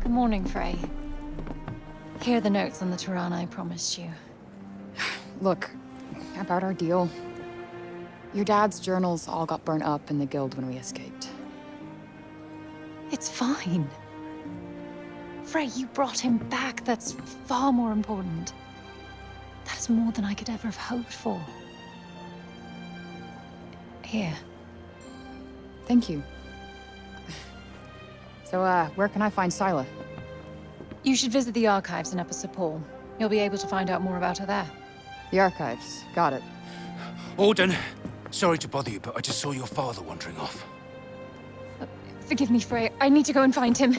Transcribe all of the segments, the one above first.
Good morning, Frey. Here are the notes on the Tirana I promised you. Look, about our deal. Your dad's journals all got burnt up in the guild when we escaped. It's fine. Frey, you brought him back. That's far more important. That is more than I could ever have hoped for. Here. Thank you. So, where can I find Scylla? You should visit the archives in Upper Sepul. You'll be able to find out more about her there. The archives. Got it. Auden, sorry to bother you, but I just saw your father wandering off. Forgive me, Frey. I need to go and find him.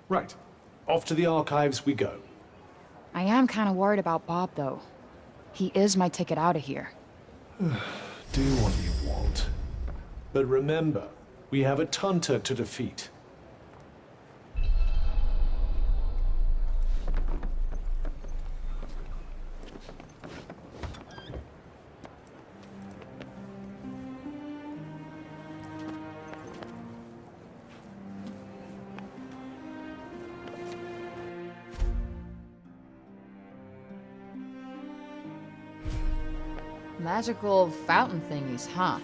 Right. Off to the archives we go. I am kind of worried about Bob, though. He is my ticket out of here. Do what you want. But remember, we have a Tunter to defeat. Magical fountain thingies, huh?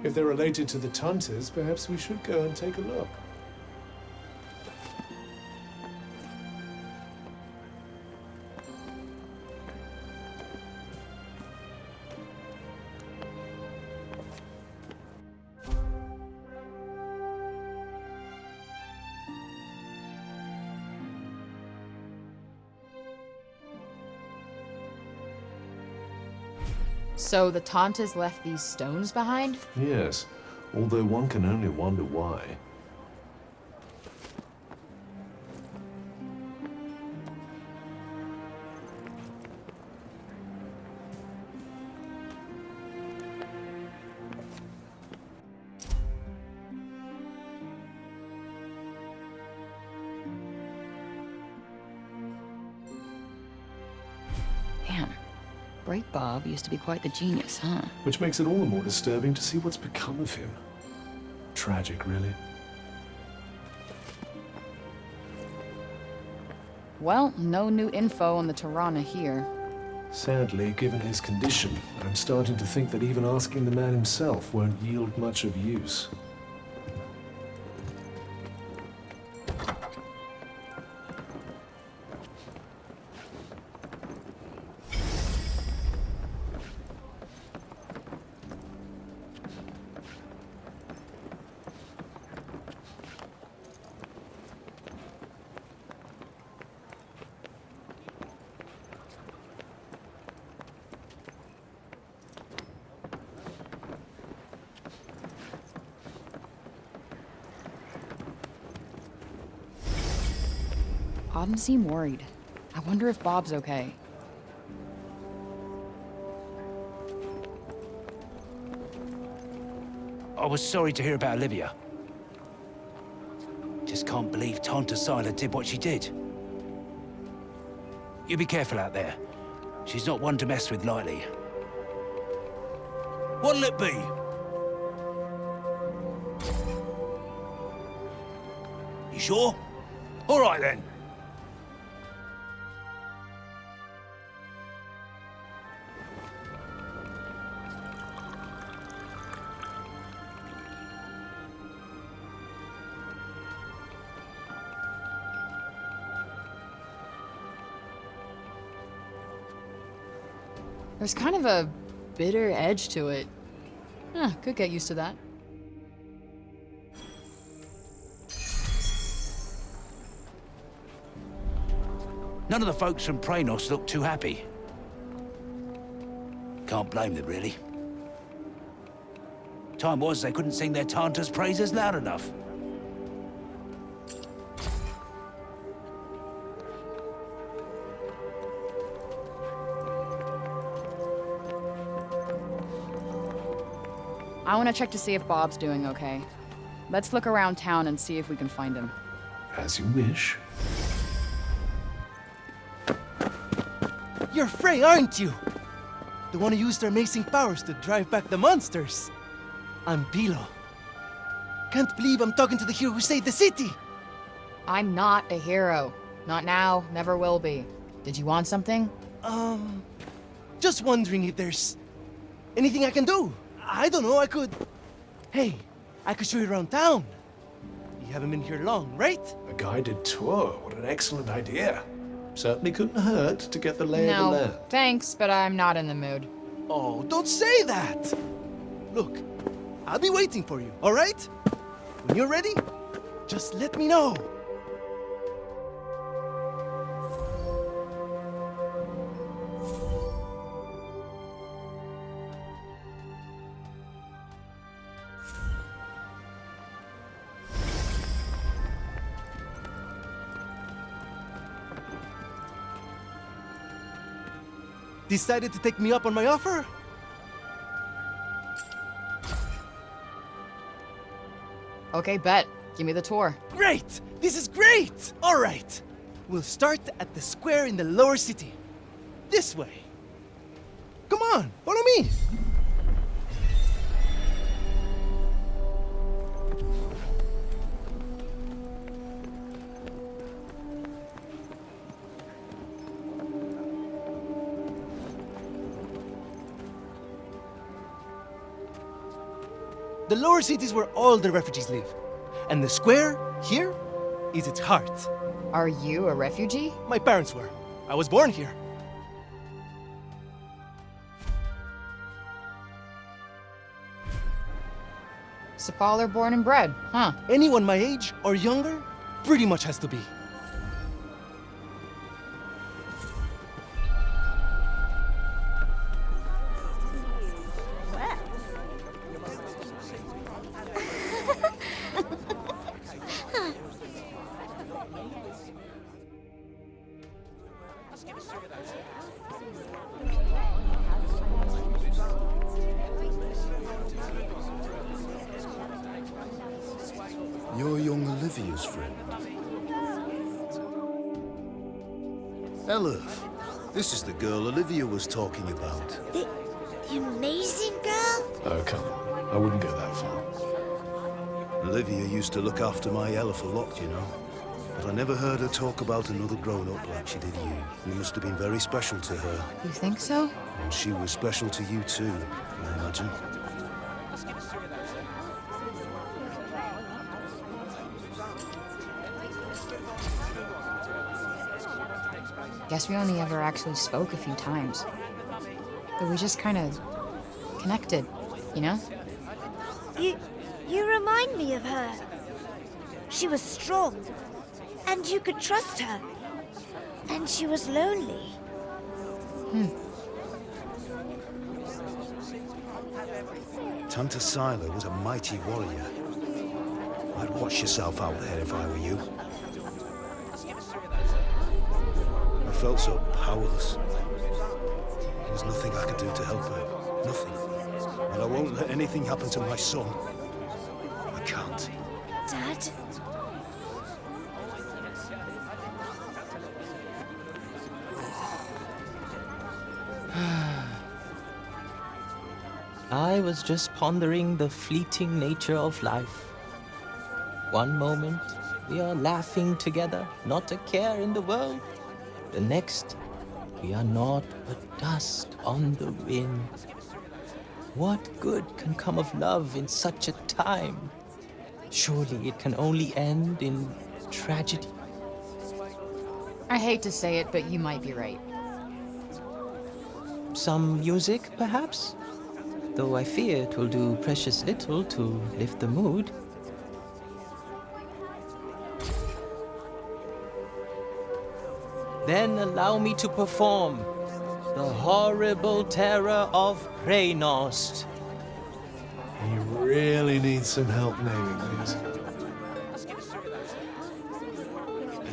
If they're related to the Tunters, perhaps we should go and take a look. So the Tantas left these stones behind? Yes, although one can only wonder why. Damn. Great Bob used to be quite the genius, huh? Which makes it all the more disturbing to see what's become of him. Tragic, really. Well, no new info on the Tirana here. Sadly, given his condition, I'm starting to think that even asking the man himself won't yield much of use. Auden seemed worried. I wonder if Bob's okay. I was sorry to hear about Olivia. Just can't believe Tanta Scylla did what she did. You be careful out there. She's not one to mess with lightly. What'll it be? You sure? All right then. There's kind of a bitter edge to it. Could get used to that. None of the folks from Praenos look too happy. Can't blame them, really. Time was they couldn't sing their Tanta's praises loud enough. I want to check to see if Bob's doing okay. Let's look around town and see if we can find him. As you wish. You're Frey, aren't you? The one who used her amazing powers to drive back the monsters. I'm Pilo. Can't believe I'm talking to the hero who saved the city. I'm not a hero. Not now, never will be. Did you want something? Just wondering if there's anything I can do. I don't know, I could... Hey, I could show you around town. You haven't been here long, right? A guided tour. What an excellent idea. Certainly couldn't hurt to get the lay of the No, land. thanks, but I'm not in the mood. Oh, don't say that! Look, I'll be waiting for you, all right? When you're ready, just let me know. Decided to take me up on my offer? Okay, bet. Give me the tour. Great! This is great! All right. We'll start at the square in the lower city. This way. Come on, follow me. The lower city is where all the refugees live. And the square, here, is its heart. Are you a refugee? My parents were. I was born here. Sepaller born and bred, huh? Anyone my age or younger pretty much has to be. You're young Olivia's friend. Elif, this is the girl Olivia was talking about. The amazing girl? Oh, come on. I wouldn't go that far. Olivia used to look after my Elif a lot, you know. But I never heard her talk about another grown-up like she did you. You must have been very special to her. You think so? And she was special to you too, I imagine. Guess we only ever actually spoke a few times. But we just kind of connected, you know? You remind me of her. She was strong, and you could trust her. And she was lonely. Tanta Sila was a mighty warrior. I'd watch yourself out there if I were you. I felt so powerless. There was nothing I could do to help her. Nothing. And I won't let anything happen to my son. I can't. Dad? I was just pondering the fleeting nature of life. One moment, we are laughing together, not a care in the world. The next, we are naught but dust on the wind. What good can come of love in such a time? Surely it can only end in tragedy. I hate to say it, but you might be right. Some music, perhaps? Though I fear it will do precious little to lift the mood. Then allow me to perform the horrible terror of Preynost. He really needs some help naming these.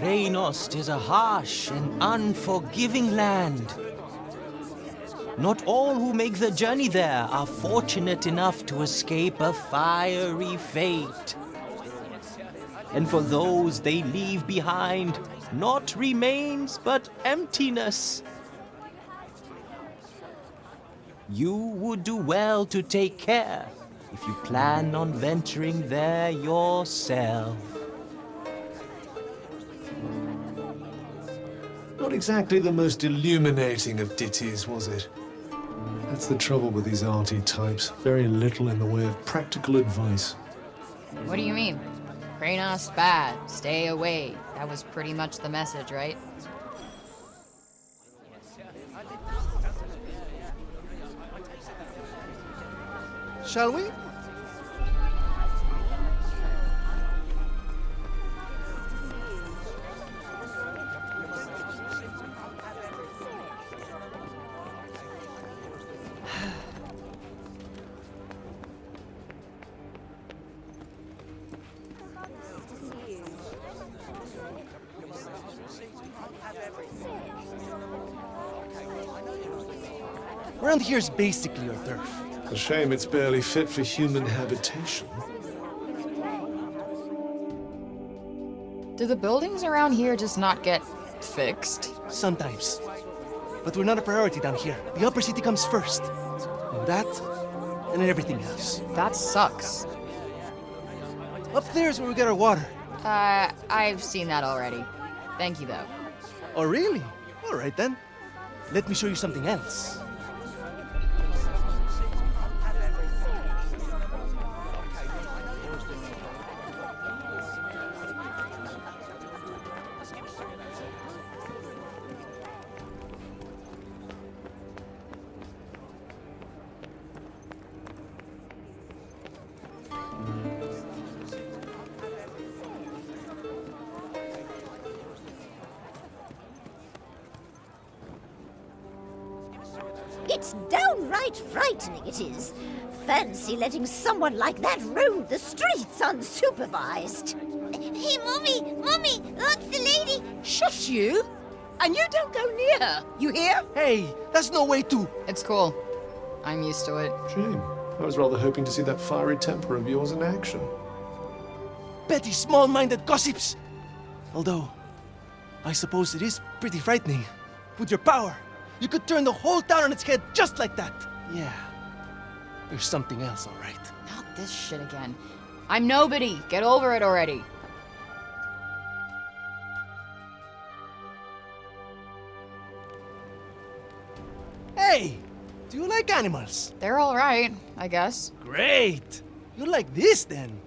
Preynost is a harsh and unforgiving land. Not all who make the journey there are fortunate enough to escape a fiery fate. And for those they leave behind, not remains but emptiness. You would do well to take care if you plan on venturing there yourself. Not exactly the most illuminating of ditties, was it? That's the trouble with these arty types. Very little in the way of practical advice. What do you mean? Kranos bad, stay away. That was pretty much the message, right? Shall we? Around here is basically your turf. A shame it's barely fit for human habitation. Do the buildings around here just not get fixed? Sometimes. But we're not a priority down here. The upper city comes first. And that, and then everything else. That sucks. Up there is where we get our water. I've seen that already. Thank you, though. Oh, really? All right, then. Let me show you something else. It's downright frightening, it is. Fancy letting someone like that roam the streets unsupervised. Hey, Mommy! Mommy! That's the lady! Shush you! And you don't go near her, you hear? Hey, that's no way to... It's cool. I'm used to it. Shame. I was rather hoping to see that fiery temper of yours in action. Petty, small-minded gossips! Although, I suppose it is pretty frightening. With your power, you could turn the whole town on its head just like that. Yeah, there's something else, all right. Not this shit again. I'm nobody. Get over it already. Hey, do you like animals? They're all right, I guess. Great! You like this, then?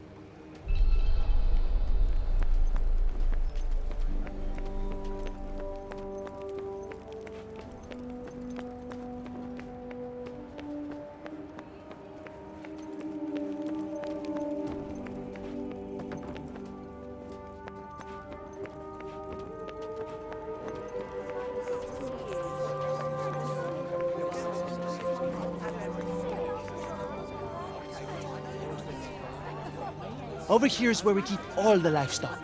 Over here is where we keep all the livestock.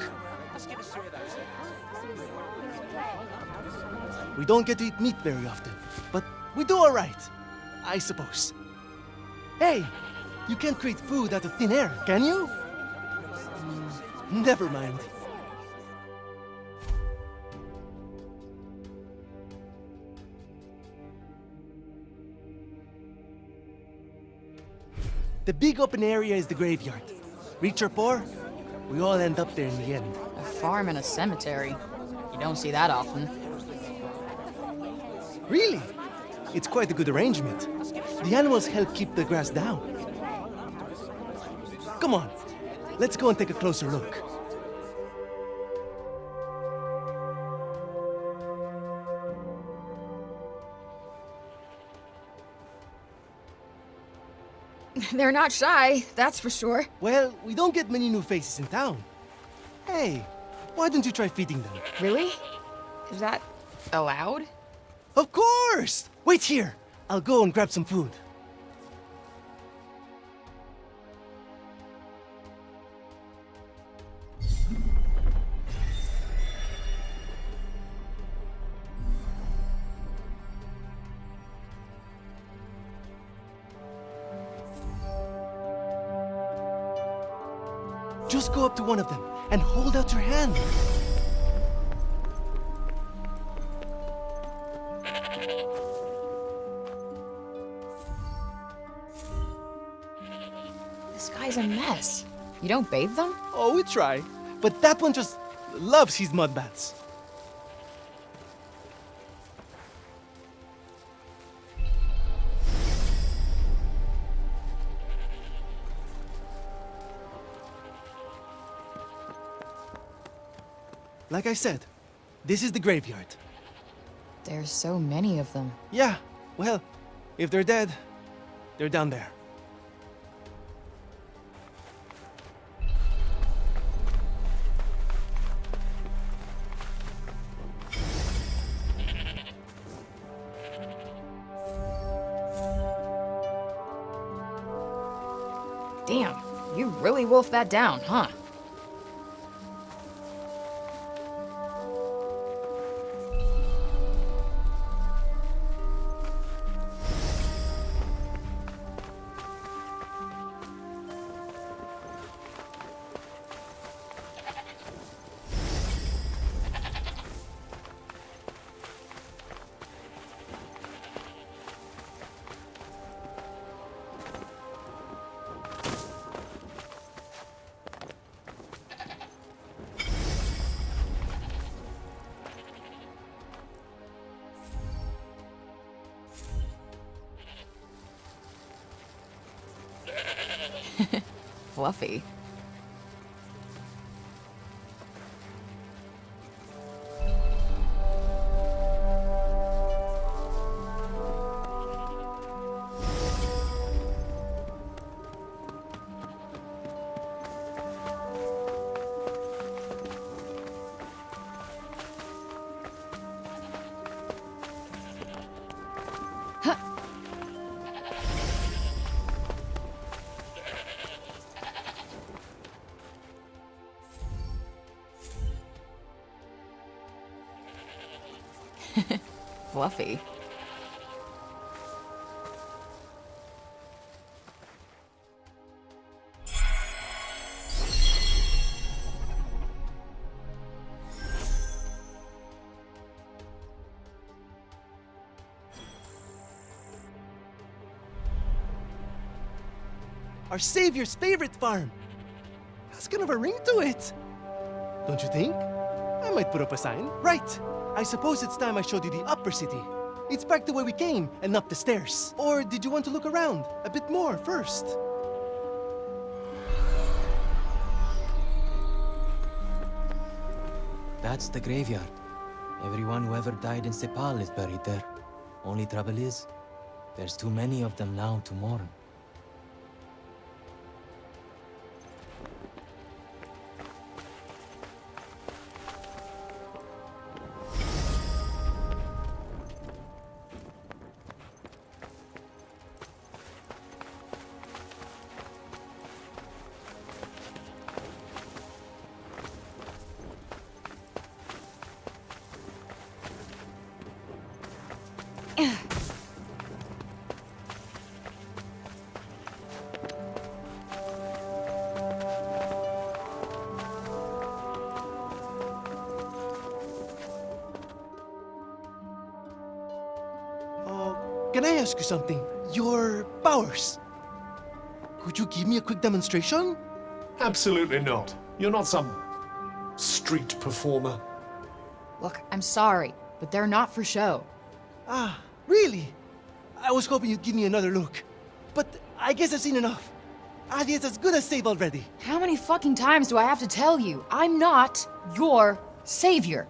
We don't get to eat meat very often, but we do all right, I suppose. Hey, you can't create food out of thin air, can you? Never mind. The big open area is the graveyard. Rich or poor, we all end up there in the end. A farm and a cemetery. You don't see that often. Really? It's quite a good arrangement. The animals help keep the grass down. Come on, let's go and take a closer look. They're not shy, that's for sure. Well, we don't get many new faces in town. Hey, why don't you try feeding them? Really? Is that allowed? Of course! Wait here. I'll go and grab some food. Just go up to one of them and hold out your hand. This guy's a mess. You don't bathe them? Oh, we try. But that one just loves his mud baths. Like I said, this is the graveyard. There's so many of them. Yeah, well, if they're dead, they're down there. Damn, you really wolfed that down, huh? Fluffy. Fluffy. Our savior's favorite farm. Has kind of a ring to it. Don't you think? I might put up a sign. Right. I suppose it's time I showed you the upper city. It's back the way we came and up the stairs. Or did you want to look around a bit more first? That's the graveyard. Everyone who ever died in Sepal is buried there. Only trouble is, there's too many of them now to mourn. Can I ask you something? Your powers. Could you give me a quick demonstration? Absolutely not. You're not some street performer. Look, I'm sorry, but they're not for show. Ah, really? I was hoping you'd give me another look. But I guess I've seen enough. Adia's as good as saved already. How many fucking times do I have to tell you? I'm not your savior.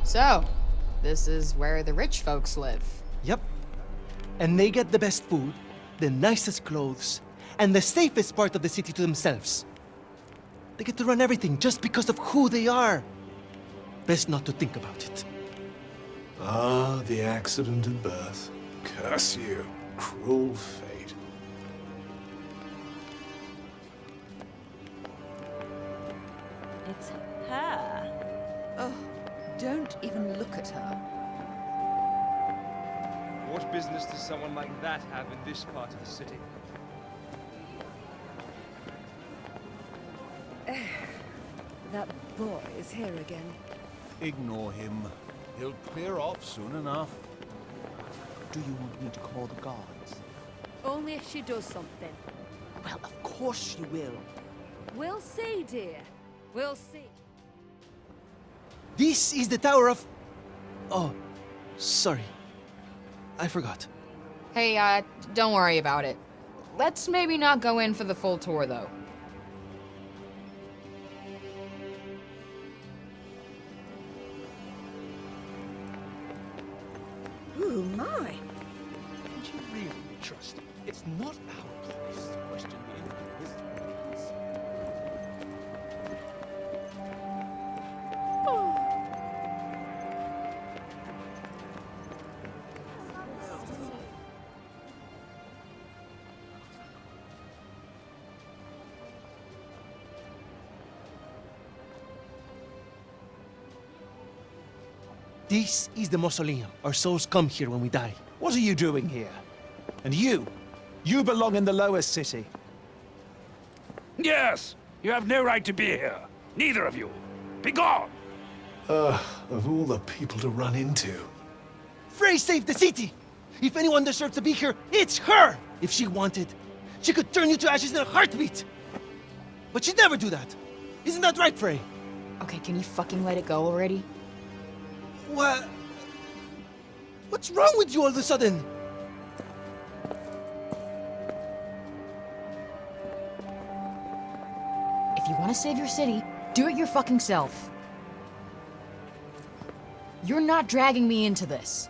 So, this is where the rich folks live. Yep. And they get the best food, the nicest clothes, and the safest part of the city to themselves. They get to run everything just because of who they are. Best not to think about it. Ah, the accident of birth. Curse you, cruel fate. It's her. Oh, don't even look at her. What business does someone like that have in this part of the city? That boy is here again. Ignore him. He'll clear off soon enough. Do you want me to call the guards? Only if she does something. Well, of course you will. We'll see, dear. We'll see. This is the Tower of... Oh, sorry. I forgot. Hey, don't worry about it. Let's maybe not go in for the full tour, though. Ooh, my. Can't you really trust? It's not our place to question the individuals. This is the mausoleum. Our souls come here when we die. What are you doing here? And you? You belong in the lower city. Yes! You have no right to be here. Neither of you. Be gone! Of all the people to run into. Frey saved the city! If anyone deserves to be here, it's her! If she wanted, she could turn you to ashes in a heartbeat! But she'd never do that. Isn't that right, Frey? Okay, can you fucking let it go already? What? What's wrong with you all of a sudden? If you want to save your city, do it your fucking self. You're not dragging me into this.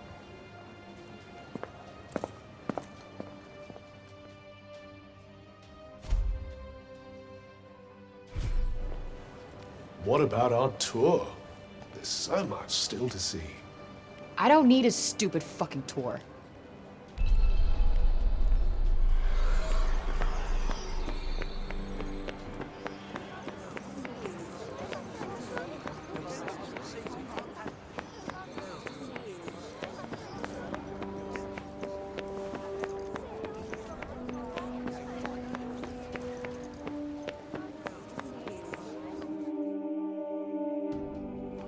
What about our tour? There's so much still to see. I don't need a stupid fucking tour.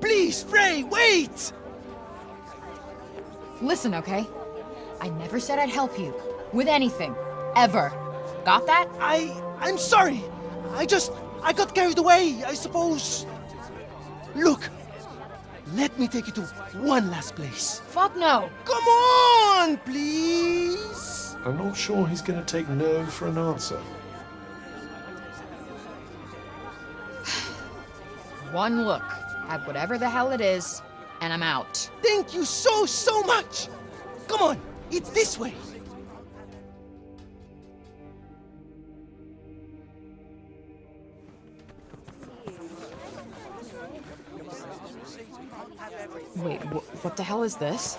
Please, Frey, wait! Listen, okay? I never said I'd help you. With anything. Ever. Got that? I'm sorry. I got carried away, I suppose. Look, let me take you to one last place. Fuck no. Come on, please. I'm not sure he's gonna take no for an answer. One look at whatever the hell it is, and I'm out. Thank you so much. Come on, it's this way. Wait, what the hell is this?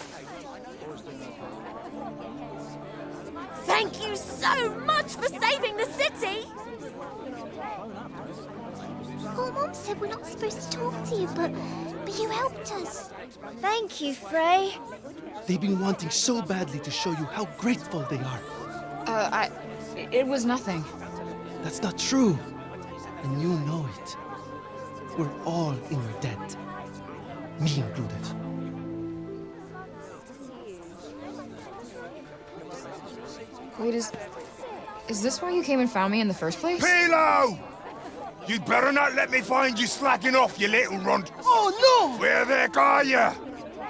Thank you so much for saving the city! Poor Mom said we're not supposed to talk to you, but you helped us. Thank you, Frey. They've been wanting so badly to show you how grateful they are. It was nothing. That's not true. And you know it. We're all in your debt. Me included. Wait, is this why you came and found me in the first place? Pilo! You'd better not let me find you slacking off, you little runt. Oh, no! Where the heck are you?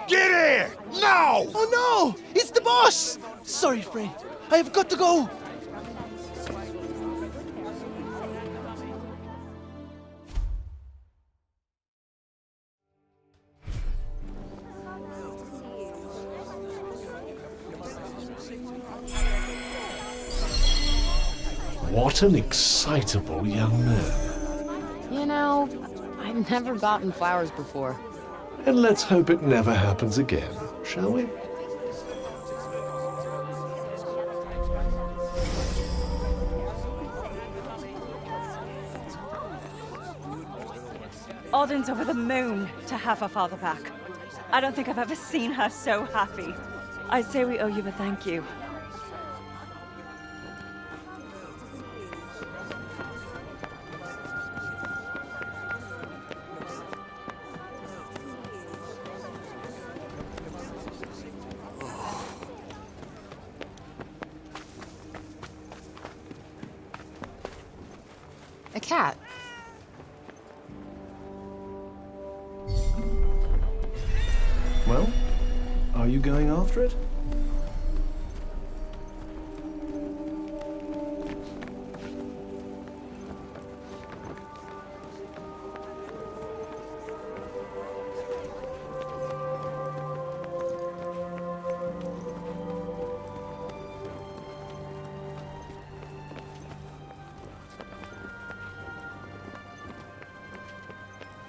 Get here! Now! Oh, no! It's the boss! Sorry, Frey. I have got to go. What an excitable young man. You know, I've never gotten flowers before. And let's hope it never happens again, shall we? Odin's over the moon to have her father back. I don't think I've ever seen her so happy. I say we owe you a thank you. A cat. Well, are you going after it?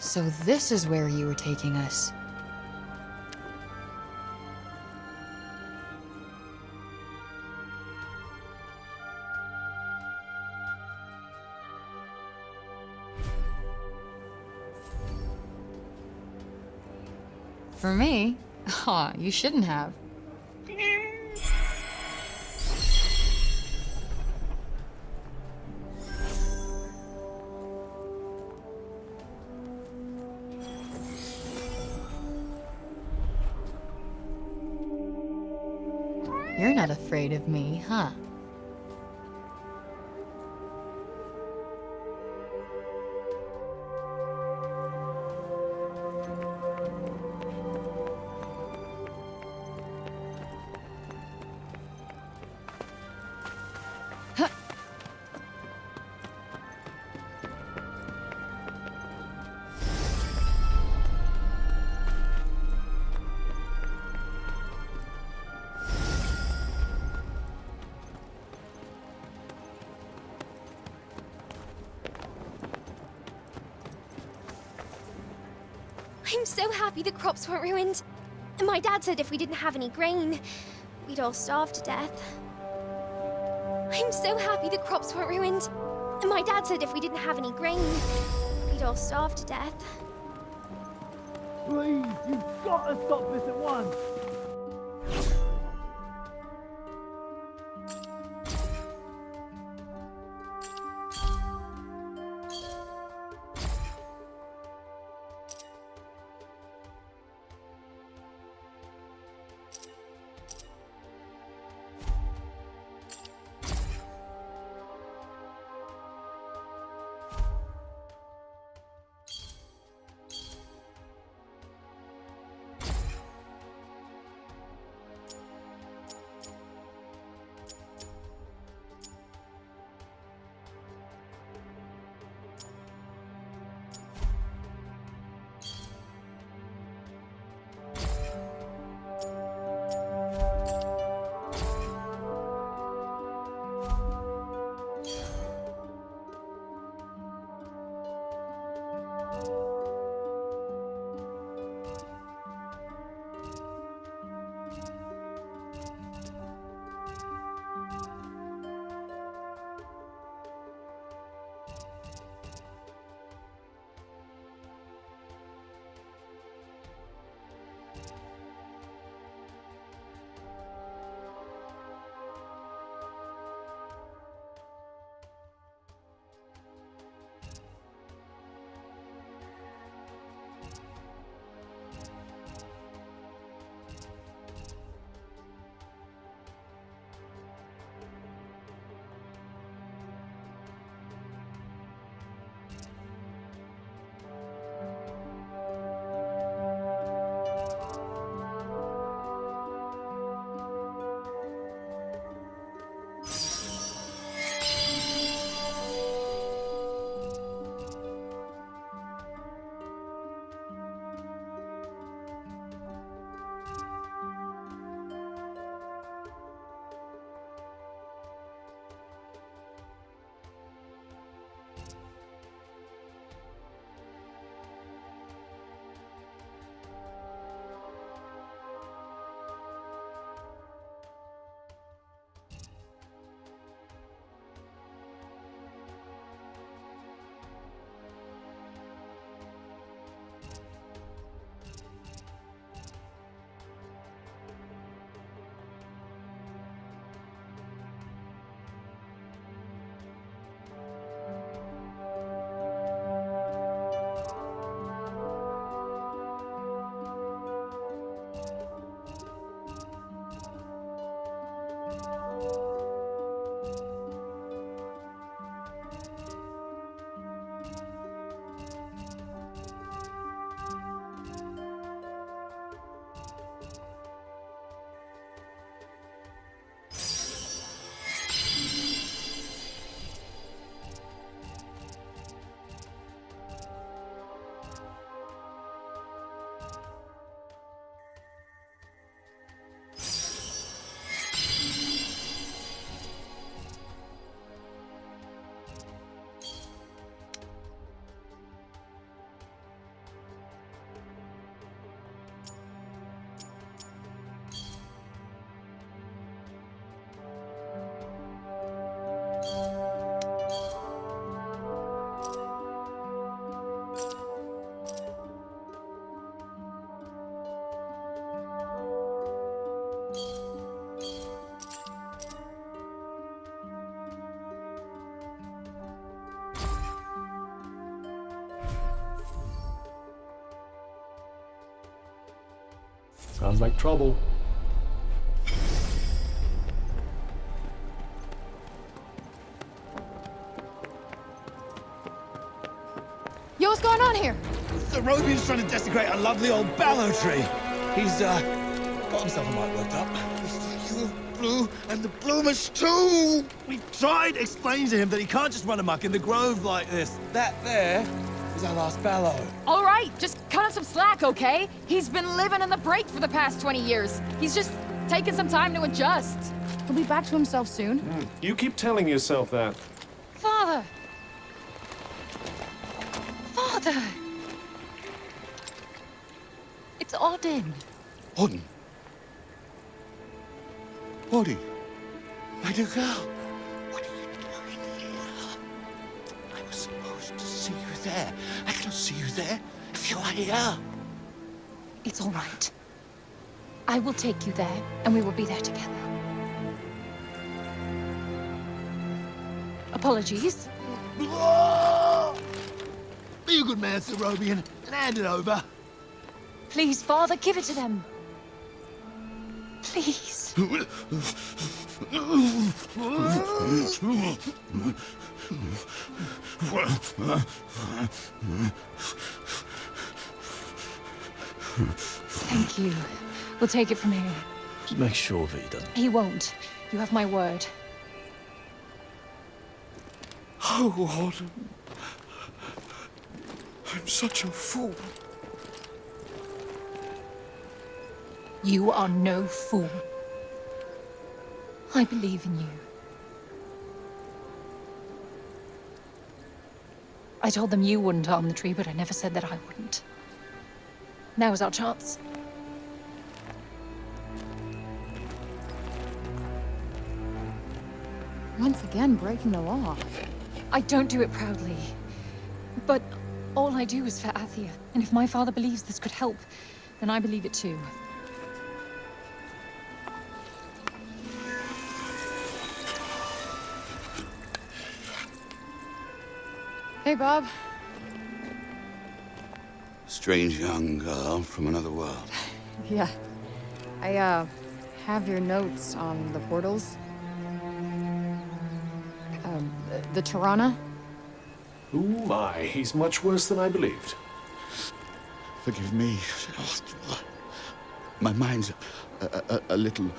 So this is where you were taking us. For me? Aw, you shouldn't have. You're not afraid of me, huh? I'm so happy the crops weren't ruined. And my dad said if we didn't have any grain, we'd all starve to death. I'm so happy the crops weren't ruined. And my dad said if we didn't have any grain, we'd all starve to death. Please, you've got to stop this at once! Sounds like trouble. Yo, what's going on here? The Robian's trying to desecrate a lovely old ballow tree. He's, got himself a mite worked up. You blue and the bloomers too! We tried explaining to him that he can't just run amok in the grove like this. That there is our last ballow. All right, just cut him some slack, okay? He's been living in the break for the past 20 years. He's just taking some time to adjust. He'll be back to himself soon. You keep telling yourself that. Father! Father! It's Odin. Odin? Odin? My dear girl, what are you doing here? I was supposed to see you there. I cannot see you there if you are here. It's all right. I will take you there, and we will be there together. Apologies. Be a good man, Sir Robian, and hand it over. Please, Father, give it to them. Please. Thank you. We'll take it from here. Just make sure that he doesn't. He won't. You have my word. Oh, Odin. I'm such a fool. You are no fool. I believe in you. I told them you wouldn't harm the tree, but I never said that I wouldn't. Now is our chance. Once again, breaking the law. I don't do it proudly. But all I do is for Athia. And if my father believes this could help, then I believe it too. Hey, Bob. Strange young girl from another world. Yeah. I, have your notes on the portals. The Tirana? Oh my, he's much worse than I believed. Forgive me. My mind's a little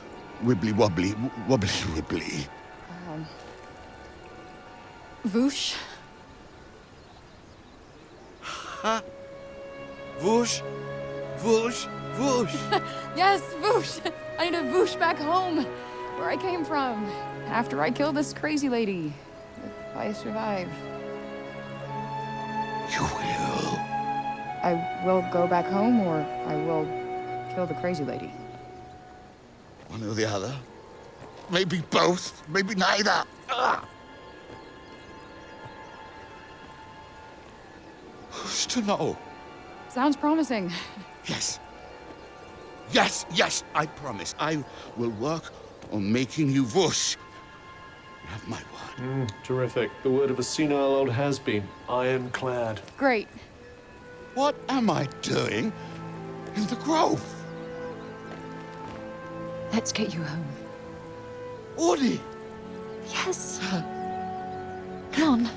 wibbly-wobbly, wobbly-wibbly. Voosh? Huh? Whoosh, whoosh, whoosh. Yes, Voosh! I need to Voosh back home, where I came from, after I kill this crazy lady. If I survive. You will? I will go back home, or I will kill the crazy lady. One or the other. Maybe both, maybe neither. Ugh. Who's to know? Sounds promising. Yes. Yes, yes, I promise. I will work on making you whoosh. You have my word. Terrific. The word of a senile old has-been. Ironclad. Great. What am I doing in the grove? Let's get you home. Audie! Yes. Come on.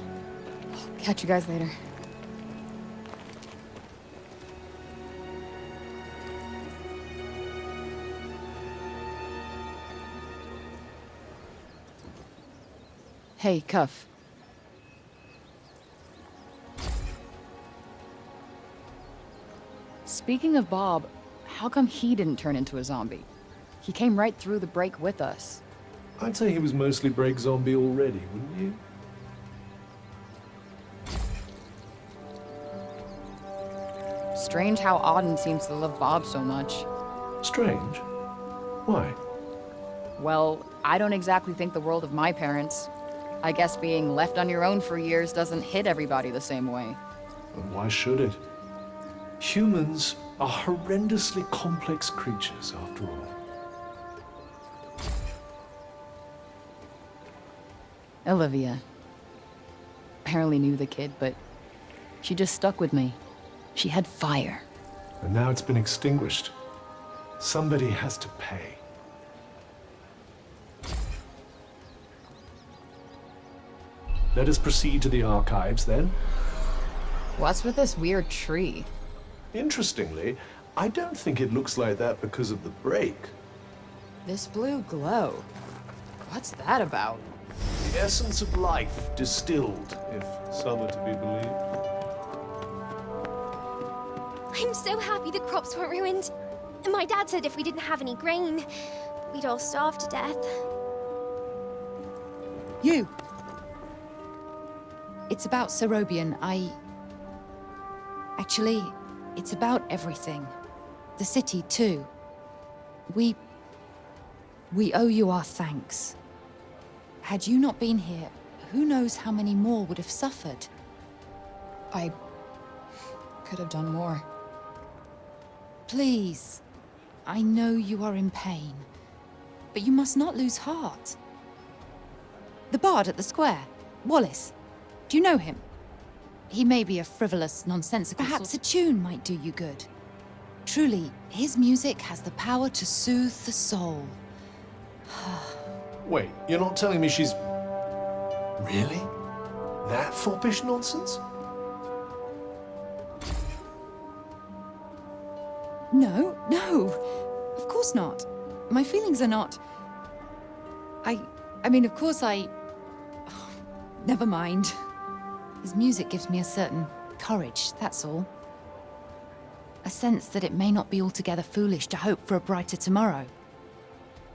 Catch you guys later. Hey, Cuff. Speaking of Bob, how come he didn't turn into a zombie? He came right through the break with us. I'd say he was mostly break zombie already, wouldn't you? Strange how Auden seems to love Bob so much. Strange? Why? Well, I don't exactly think the world of my parents. I guess being left on your own for years doesn't hit everybody the same way. And why should it? Humans are horrendously complex creatures, after all. Olivia. Barely knew the kid, but she just stuck with me. She had fire. And now it's been extinguished. Somebody has to pay. Let us proceed to the archives, then. What's with this weird tree? Interestingly, I don't think it looks like that because of the break. This blue glow. What's that about? The essence of life distilled, if some are to be believed. I'm so happy the crops weren't ruined. My dad said if we didn't have any grain, we'd all starve to death. You! It's about Serobian. Actually, it's about everything. The city, too. We owe you our thanks. Had you not been here, who knows how many more would have suffered? I could have done more. Please. I know you are in pain, but you must not lose heart. The bard at the square, Wallace. Do you know him? He may be a frivolous, nonsensical Perhaps a tune might do you good. Truly, his music has the power to soothe the soul. Wait, you're not telling me she's... Really? That foppish nonsense? No, no. Of course not. My feelings are not... I mean, of course I... Oh, never mind. His music gives me a certain courage, that's all. A sense that it may not be altogether foolish to hope for a brighter tomorrow.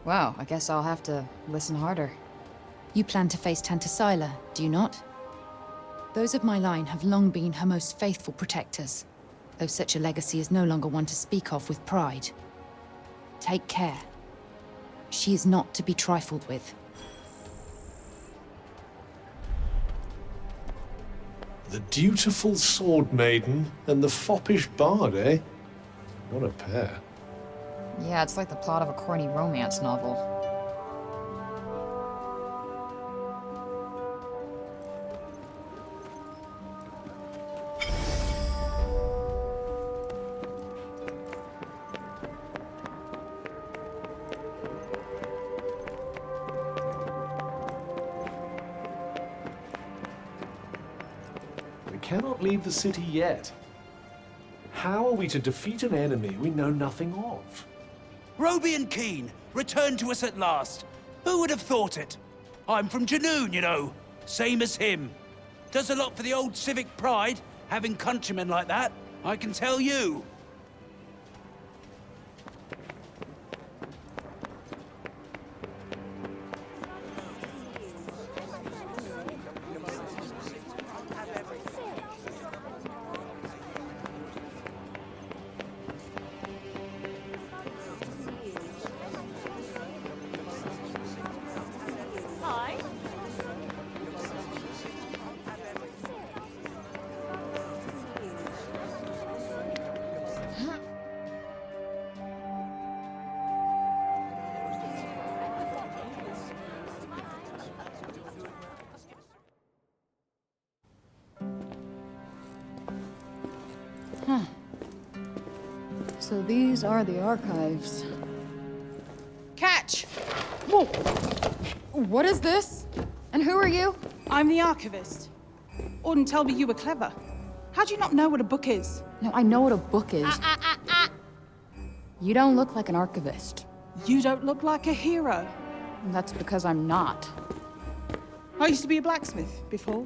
Wow, I guess I'll have to listen harder. You plan to face Tantasila, do you not? Those of my line have long been her most faithful protectors, though such a legacy is no longer one to speak of with pride. Take care. She is not to be trifled with. The dutiful sword maiden and the foppish bard, eh? What a pair. Yeah, it's like the plot of a corny romance novel. We cannot leave the city yet. How are we to defeat an enemy we know nothing of? Robian Keen, returned to us at last. Who would have thought it? I'm from Janoon, you know. Same as him. Does a lot for the old civic pride, having countrymen like that, I can tell you. So these are the archives. Catch! Whoa! What is this? And who are you? I'm the archivist. Auden told me you were clever. How do you not know what a book is? No, I know what a book is. You don't look like an archivist. You don't look like a hero. That's because I'm not. I used to be a blacksmith before.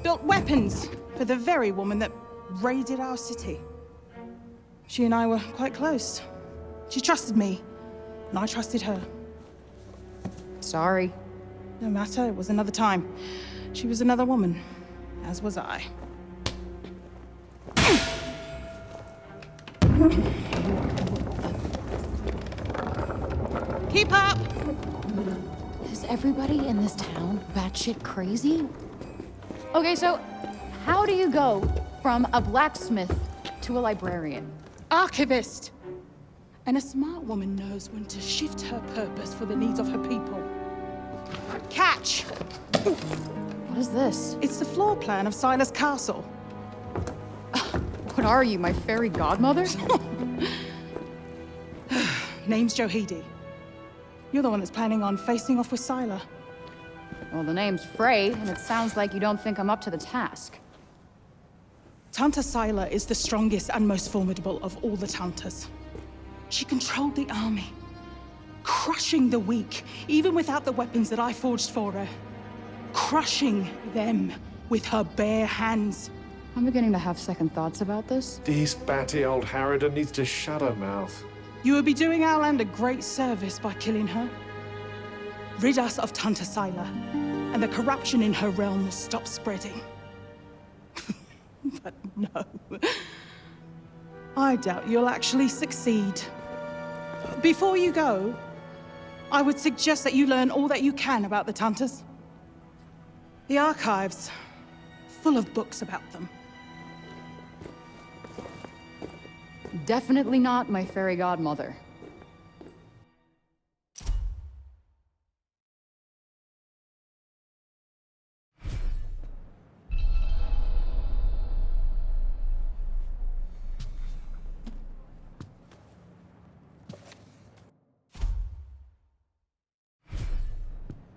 Built weapons for the very woman that raided our city. She and I were quite close. She trusted me, and I trusted her. Sorry. No matter, it was another time. She was another woman, as was I. Keep up! Is everybody in this town batshit crazy? Okay, so how do you go from a blacksmith to a librarian? Archivist! And a smart woman knows when to shift her purpose for the needs of her people. Catch! What is this? It's the floor plan of Silas Castle. What are you, my fairy godmother? name's Johidi. You're the one that's planning on facing off with Scylla. Well, the name's Frey, and it sounds like you don't think I'm up to the task. Tanta Scylla is the strongest and most formidable of all the Tantas. She controlled the army, crushing the weak, even without the weapons that I forged for her. Crushing them with her bare hands. I'm beginning to have second thoughts about this. This batty old harridan needs to shut her mouth. You would be doing our land a great service by killing her. Rid us of Tanta Scylla, and the corruption in her realm will stop spreading. But no. I doubt you'll actually succeed. Before you go, I would suggest that you learn all that you can about the Tantas. The archives, full of books about them. Definitely not my fairy godmother.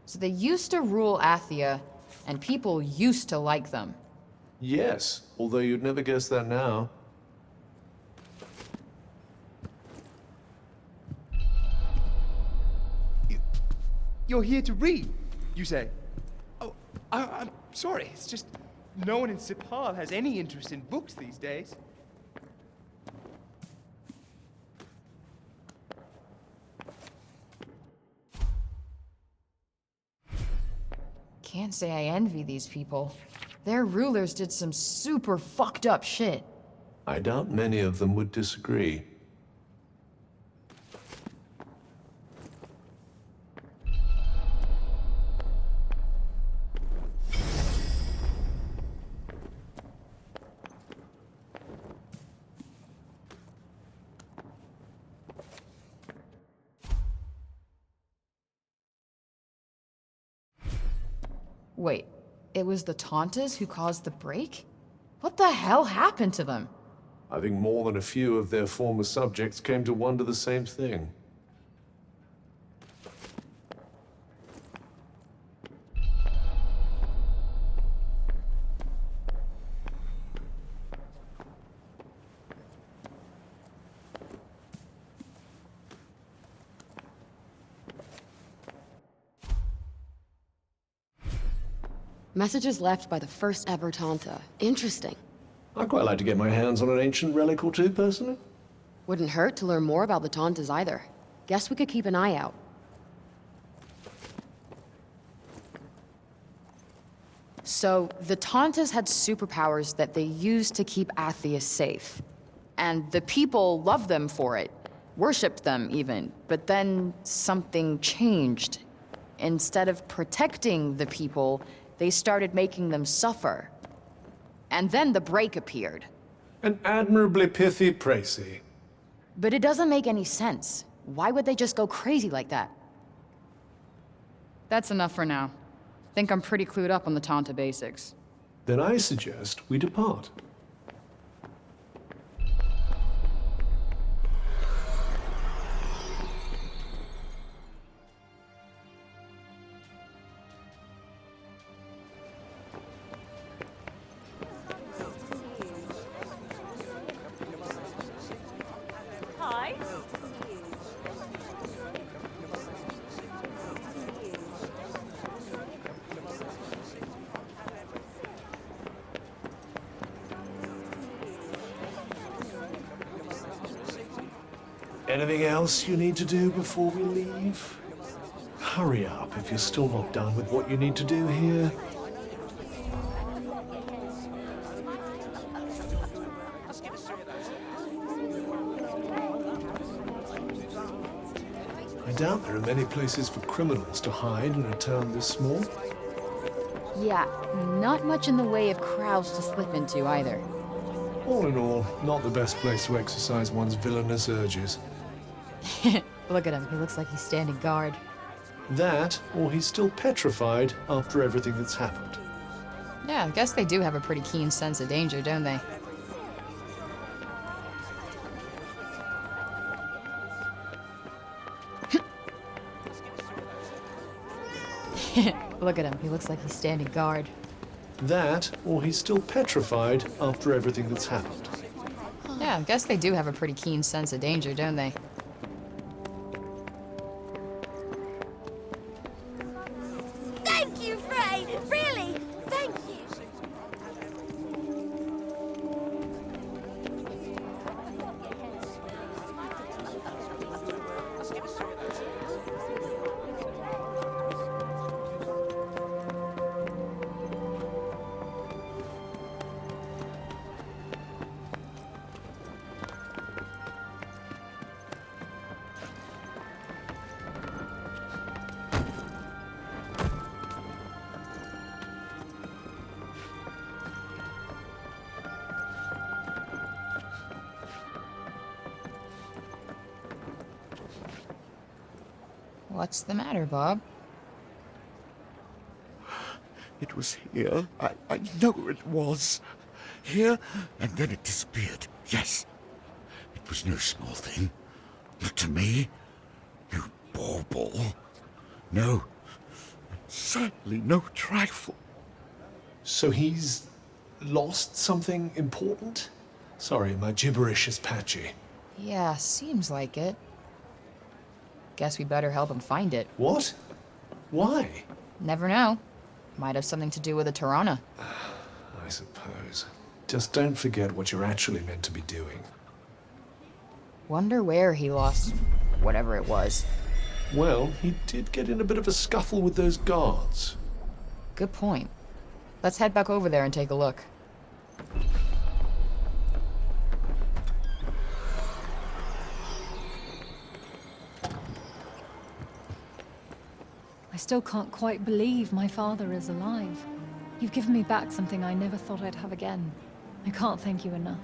So they used to rule Athia, and people used to like them. Yes, although you'd never guess that now. You're here to read, you say? Oh, I'm sorry. It's just no one in Sipal has any interest in books these days. Can't say I envy these people. Their rulers did some super fucked up shit. I doubt many of them would disagree. Wait, it was the Tantas who caused the break? What the hell happened to them? I think more than a few of their former subjects came to wonder the same thing. Messages left by the first ever Tanta. Interesting. I'd quite like to get my hands on an ancient relic or two, personally. Wouldn't hurt to learn more about the Tantas either. Guess we could keep an eye out. So, the Tantas had superpowers that they used to keep Athia safe. And the people loved them for it. Worshipped them, even. But then something changed. Instead of protecting the people, they started making them suffer. And then the break appeared. An admirably pithy précis. But it doesn't make any sense. Why would they just go crazy like that? That's enough for now. Think I'm pretty clued up on the Tanta basics. Then I suggest we depart. Hi. Anything else you need to do before we leave? Hurry up if you're still not done with what you need to do here. I doubt there are many places for criminals to hide in a town this small. Yeah, not much in the way of crowds to slip into either. All in all, not the best place to exercise one's villainous urges. Look at him, he looks like he's standing guard. That, or he's still petrified after everything that's happened. Yeah, I guess they do have a pretty keen sense of danger, don't they? Look at him. He looks like he's standing guard. That, or he's still petrified after everything that's happened. Yeah, I guess they do have a pretty keen sense of danger, don't they? Thank you, Frey! Really! Thank you! What's the matter, Bob? It was here. I know it was. Here, and then it disappeared. Yes. It was no small thing. Not to me. No bauble. No. Certainly no trifle. So he's lost something important? Sorry, my gibberish is patchy. Yeah, seems like it. Guess we better help him find it. What? Why? Never know. Might have something to do with a Tirana. I suppose. Just don't forget what you're actually meant to be doing. Wonder where he lost whatever it was. Well, he did get in a bit of a scuffle with those guards. Good point. Let's head back over there and take a look. I still can't quite believe my father is alive. You've given me back something I never thought I'd have again. I can't thank you enough.